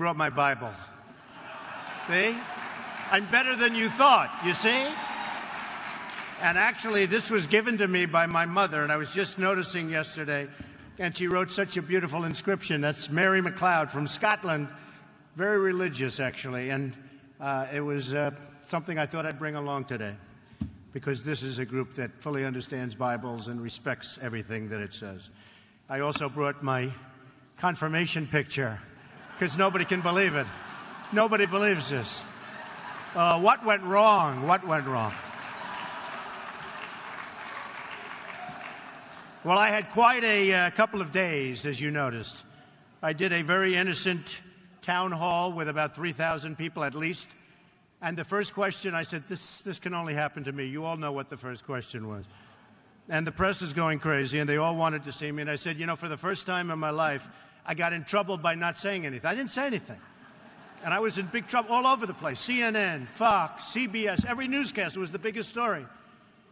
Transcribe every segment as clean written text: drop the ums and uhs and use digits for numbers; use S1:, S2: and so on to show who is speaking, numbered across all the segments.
S1: brought my Bible. See? I'm better than you thought, you see? And actually, this was given to me by my mother, and I was just noticing yesterday, and she wrote such a beautiful inscription. That's Mary MacLeod from Scotland. Very religious, actually, and it was something I thought I'd bring along today, because this is a group that fully understands Bibles and respects everything that it says. I also brought my confirmation picture, because nobody can believe it. Nobody believes this. What went wrong? What went wrong? Well, I had quite a couple of days, as you noticed. I did a very innocent town hall with about 3,000 people at least. And the first question, I said, this can only happen to me. You all know what the first question was. And the press is going crazy, and they all wanted to see me. And I said, you know, for the first time in my life, I got in trouble by not saying anything. I didn't say anything. And I was in big trouble all over the place. CNN, Fox, CBS, every newscaster was the biggest story.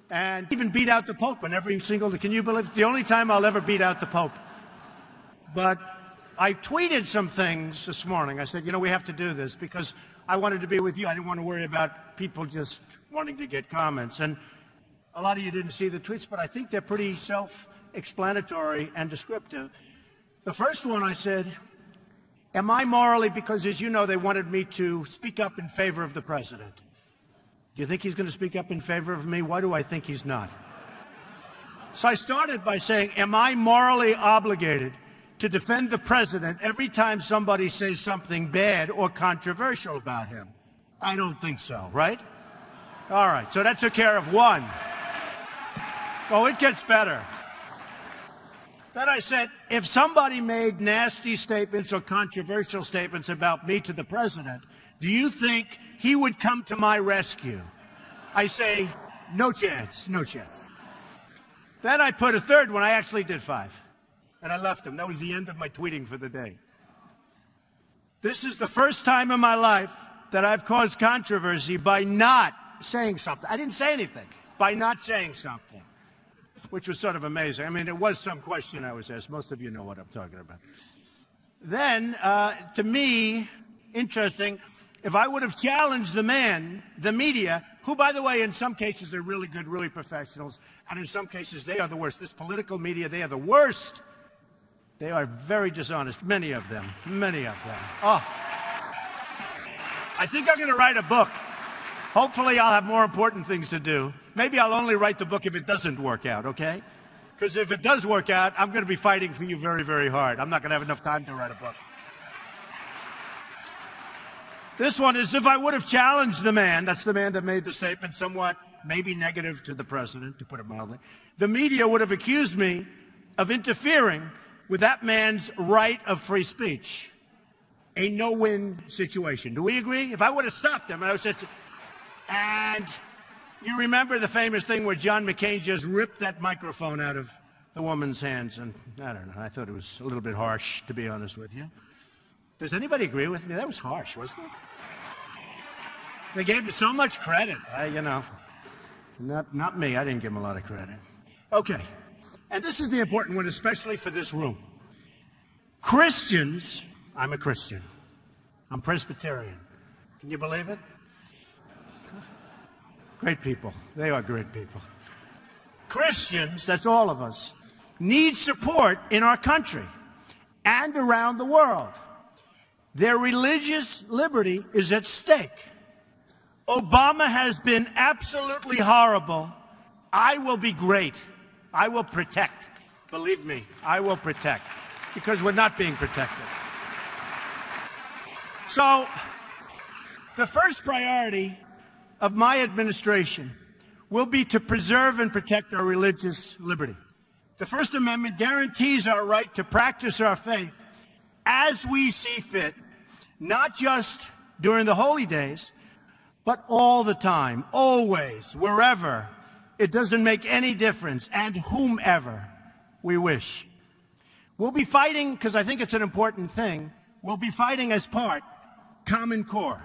S1: And even beat out the Pope in every single, can you believe it? The only time I'll ever beat out the Pope. But I tweeted some things this morning. I said, you know, we have to do this because I wanted to be with you. I didn't want to worry about people just wanting to get comments. And a lot of you didn't see the tweets, but I think they're pretty self-explanatory and descriptive. The first one I said, am I morally, because as you know, they wanted me to speak up in favor of the president. Do you think he's going to speak up in favor of me? Why do I think he's not? So I started by saying, am I morally obligated to defend the president every time somebody says something bad or controversial about him? I don't think so, right? All right, so that took care of one. Well, it gets better. Then I said, if somebody made nasty statements or controversial statements about me to the president, do you think he would come to my rescue? I say, no chance, no chance. Then I put a third one. I actually did 5. And I left him. That was the end of my tweeting for the day. This is the first time in my life that I've caused controversy by not saying something. I didn't say anything. By not saying something, which was sort of amazing. I mean, it was some question I was asked. Most of you know what I'm talking about. Then, to me, interesting, if I would have challenged the man, the media, who, by the way, in some cases are really good, really professionals, and in some cases they are the worst. This political media, they are the worst. They are very dishonest, many of them, many of them. Oh, I think I'm going to write a book. Hopefully I'll have more important things to do. Maybe I'll only write the book if it doesn't work out, okay? Because if it does work out, I'm going to be fighting for you very, very hard. I'm not going to have enough time to write a book. This one is, if I would have challenged the man, that's the man that made the statement somewhat maybe negative to the president, to put it mildly, the media would have accused me of interfering with that man's right of free speech. A no-win situation. Do we agree? If I would have stopped him, and I would have said, and you remember the famous thing where John McCain just ripped that microphone out of the woman's hands, and I don't know, I thought it was a little bit harsh, to be honest with you. Does anybody agree with me? That was harsh, wasn't it? They gave me so much credit. You know, not me. I didn't give them a lot of credit. Okay. And this is the important one, especially for this room. Christians, I'm a Christian. I'm Presbyterian. Can you believe it? Great people. They are great people. Christians, that's all of us, need support in our country and around the world. Their religious liberty is at stake. Obama has been absolutely horrible. I will be great. I will protect. Believe me, I will protect. Because we're not being protected. So, the first priority of my administration will be to preserve and protect our religious liberty. The First Amendment guarantees our right to practice our faith as we see fit, not just during the holy days, but all the time, always, wherever. It doesn't make any difference, and whomever we wish. We'll be fighting, because I think it's an important thing, we'll be fighting as part, Common Core.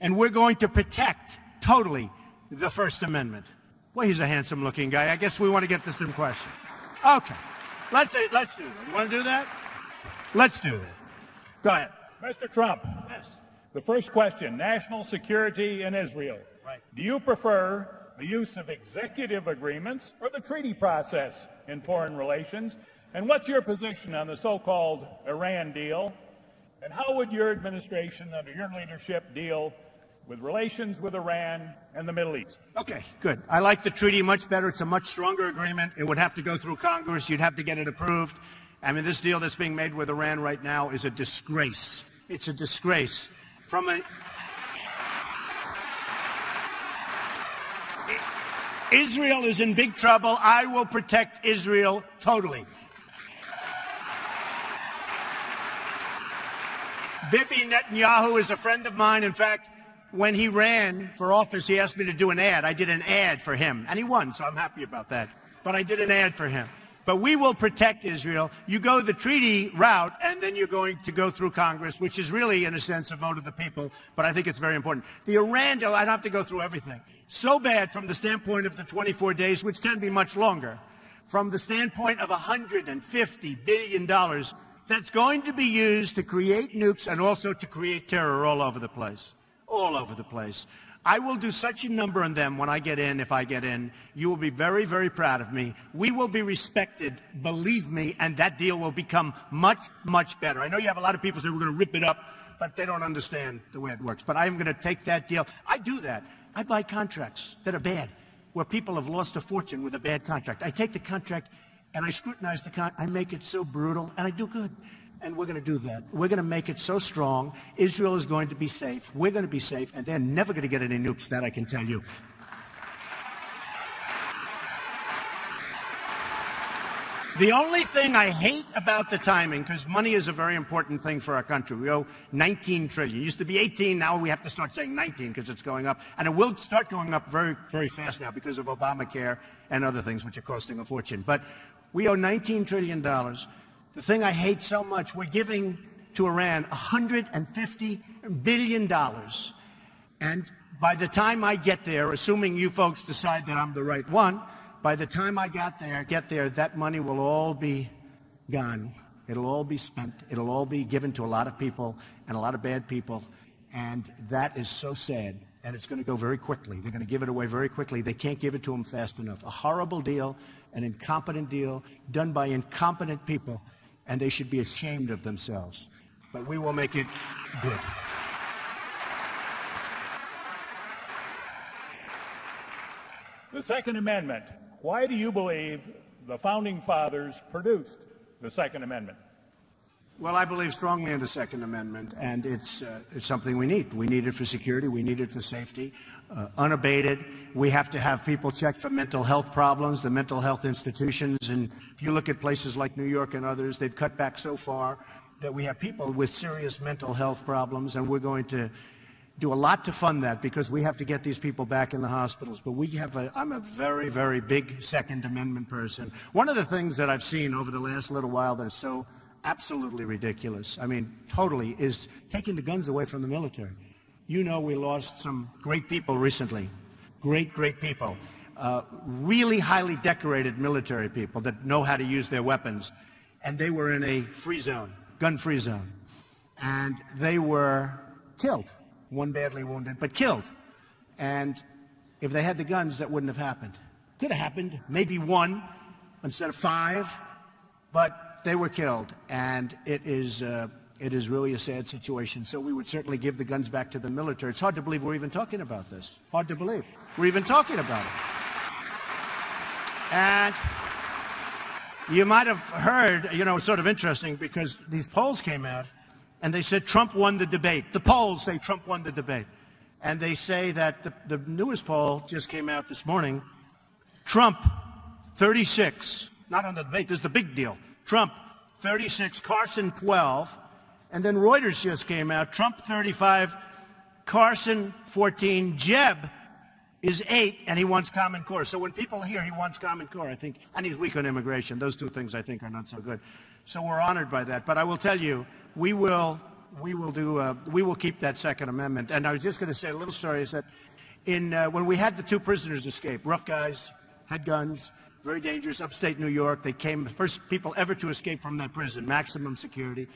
S1: And we're going to protect, totally, the First Amendment. Well, he's a handsome-looking guy. I guess we want to get to some questions. Okay. Let's do that. You want to do that? Let's do that. Go ahead.
S2: Mr. Trump,
S1: Yes.
S2: the first question, national security in Israel.
S1: Right.
S2: Do you prefer the use of executive agreements or the treaty process in foreign relations? And what's your position on the so-called Iran deal? And how would your administration, under your leadership, deal with relations with Iran and the Middle East?
S1: Okay, good. I like the treaty much better. It's a much stronger agreement. It would have to go through Congress. You'd have to get it approved. I mean, this deal that's being made with Iran right now is a disgrace. It's a disgrace. Israel is in big trouble. I will protect Israel totally. Bibi Netanyahu is a friend of mine. In fact, when he ran for office, he asked me to do an ad. I did an ad for him, and he won, so I'm happy about that. But I did an ad for him. But we will protect Israel. You go the treaty route, and then you're going to go through Congress, which is really, in a sense, a vote of the people. But I think it's very important. The Iran deal, I don't have to go through everything. So bad from the standpoint of the 24 days, which can be much longer. From the standpoint of $150 billion, that's going to be used to create nukes and also to create terror all over the place. All over the place. I will do such a number on them when I get in, if I get in. You will be very, very proud of me. We will be respected, believe me, and that deal will become much, much better. I know you have a lot of people say we're going to rip it up, but they don't understand the way it works. But I'm going to take that deal. I do that. I buy contracts that are bad, where people have lost a fortune with a bad contract. I take the contract and I scrutinize the contract. I make it so brutal, and I do good. And we're going to do that. We're going to make it so strong. Israel is going to be safe. We're going to be safe, and they're never going to get any nukes, that I can tell you. The only thing I hate about the timing, because money is a very important thing for our country. We owe $19 trillion. It used to be 18. Now we have to start saying 19 because it's going up. And it will start going up very, very fast now because of Obamacare and other things which are costing a fortune. But we owe $19 trillion. The thing I hate so much, we're giving to Iran $150 billion. And by the time I get there, assuming you folks decide that I'm the right one, by the time I get there, that money will all be gone. It'll all be spent. It'll all be given to a lot of people and a lot of bad people. And that is so sad. And it's going to go very quickly. They're going to give it away very quickly. They can't give it to them fast enough. A horrible deal, an incompetent deal done by incompetent people. And they should be ashamed of themselves. But we will make it good.
S2: The Second Amendment. Why do you believe the Founding Fathers produced the Second Amendment?
S1: Well, I believe strongly in the Second Amendment, and it's something we need. We need it for security. We need it for safety. Unabated. We have to have people checked for mental health problems, the mental health institutions. And if you look at places like New York and others, they've cut back so far that we have people with serious mental health problems, and we're going to do a lot to fund that because we have to get these people back in the hospitals. But I'm a very, very big Second Amendment person. One of the things that I've seen over the last little while that is so absolutely ridiculous, I mean, totally, is taking the guns away from the military. You know, we lost some great people recently, great people, really highly decorated military people that know how to use their weapons, and they were in a free zone, gun-free zone, and they were killed. One badly wounded, but killed. And if they had the guns, that wouldn't have happened. Could have happened, maybe one instead of five, but they were killed. And it is really a sad situation. So we would certainly give the guns back to the military. It's hard to believe we're even talking about this. Hard to believe. We're even talking about it. And you might have heard, you know, it's sort of interesting because these polls came out and they said Trump won the debate. The polls say Trump won the debate. And they say that the newest poll just came out this morning. Trump, 36. Not on the debate. This is the big deal. Trump, 36. Carson, 12. And then Reuters just came out. Trump, 35. Carson, 14. Jebb is 8, and he wants Common Core. So when people hear he wants Common Core, I think, and he's weak on immigration. Those two things I think are not so good. So we're honored by that. But I will tell you, we will keep that Second Amendment. And I was just going to say a little story is that when we had the 2 prisoners escape, rough guys, had guns, very dangerous, upstate New York. They came the first people ever to escape from that prison, maximum security.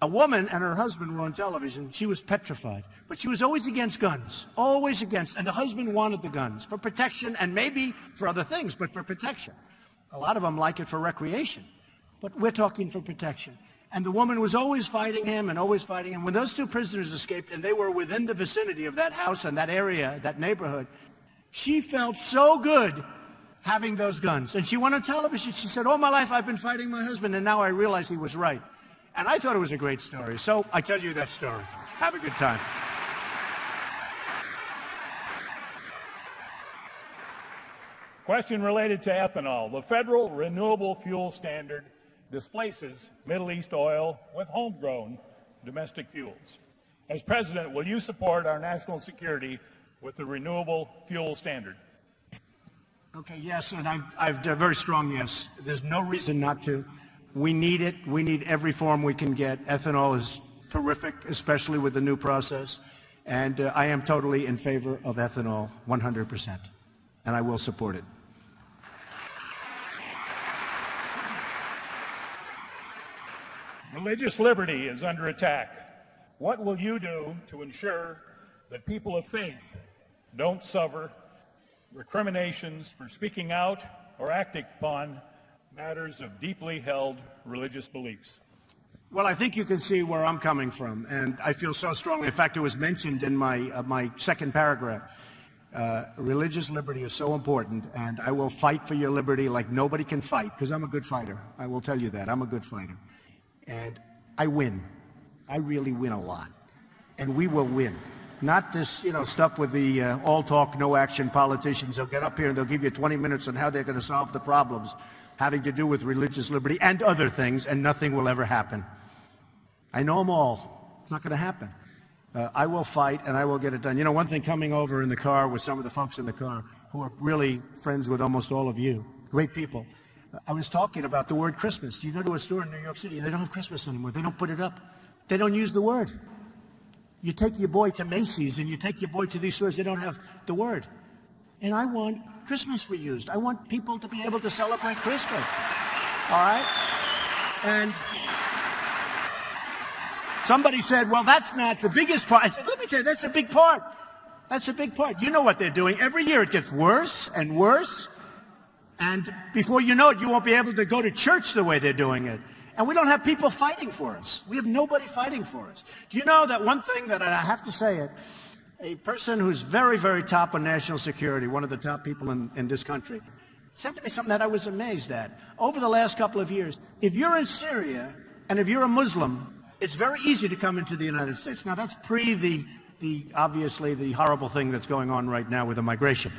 S1: A woman and her husband were on television. She was petrified. But she was always against guns, always against. And the husband wanted the guns for protection and maybe for other things, but for protection. A lot of them like it for recreation. But we're talking for protection. And the woman was always fighting him and always fighting him. When those two prisoners escaped and they were within the vicinity of that house and that area, that neighborhood, she felt so good having those guns. And she went on television. She said, all my life I've been fighting my husband, and now I realize he was right. And I thought it was a great story. So I tell you that story. Have a good time.
S2: Question related to ethanol. The federal renewable fuel standard displaces Middle East oil with homegrown domestic fuels. As president, will you support our national security with the renewable fuel standard?
S1: Okay, yes, and I've a very strong yes. There's no reason not to. We need it. We need every form we can get. Ethanol is terrific, especially with the new process. And I am totally in favor of ethanol, 100%. And I will support it.
S2: Religious liberty is under attack. What will you do to ensure that people of faith don't suffer recriminations for speaking out or acting upon matters of deeply held religious beliefs?
S1: Well, I think you can see where I'm coming from, and I feel so strongly. In fact, it was mentioned in my second paragraph. Religious liberty is so important, and I will fight for your liberty like nobody can fight, because I'm a good fighter. I will tell you that. I'm a good fighter. And I win. I really win a lot. And we will win. Not this, stuff with the all talk, no action politicians. They'll get up here and they'll give you 20 minutes on how they're going to solve the problems having to do with religious liberty and other things, and nothing will ever happen. I know them all. It's not going to happen. I will fight, and I will get it done. One thing, coming over in the car with some of the folks in the car who are really friends with almost all of you, great people, I was talking about the word Christmas. You go to a store in New York City, they don't have Christmas anymore. They don't put it up. They don't use the word. You take your boy to Macy's, and you take your boy to these stores, they don't have the word. And I want Christmas reused. I want people to be able to celebrate Christmas. All right? And somebody said, well, that's not the biggest part. I said, let me tell you, that's a big part. That's a big part. You know what they're doing. Every year it gets worse and worse. And before you know it, you won't be able to go to church the way they're doing it. And we don't have people fighting for us. We have nobody fighting for us. Do you know that one thing that I have to say it, a person who's very, very top on national security, one of the top people in this country, said to me something that I was amazed at. Over the last couple of years, if you're in Syria and if you're a Muslim, it's very easy to come into the United States. Now, that's pre obviously the horrible thing that's going on right now with the migration.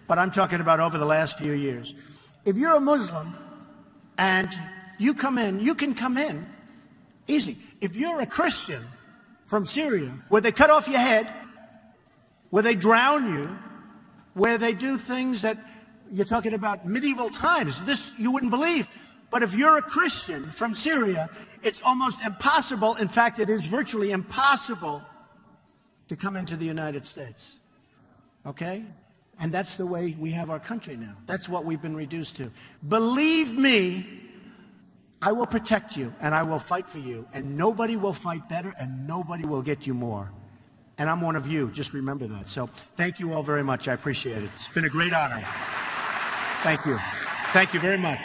S1: But I'm talking about over the last few years. If you're a Muslim and you come in, you can come in easy. If you're a Christian from Syria, where they cut off your head, where they drown you, where they do things that you're talking about medieval times, this you wouldn't believe. But if you're a Christian from Syria, it's almost impossible. In fact, it is virtually impossible to come into the United States. Okay? And that's the way we have our country now. That's what we've been reduced to. Believe me, I will protect you and I will fight for you. And nobody will fight better and nobody will get you more. And I'm one of you. Just remember that. So thank you all very much. I appreciate it. It's been a great honor. Thank you. Thank you very much.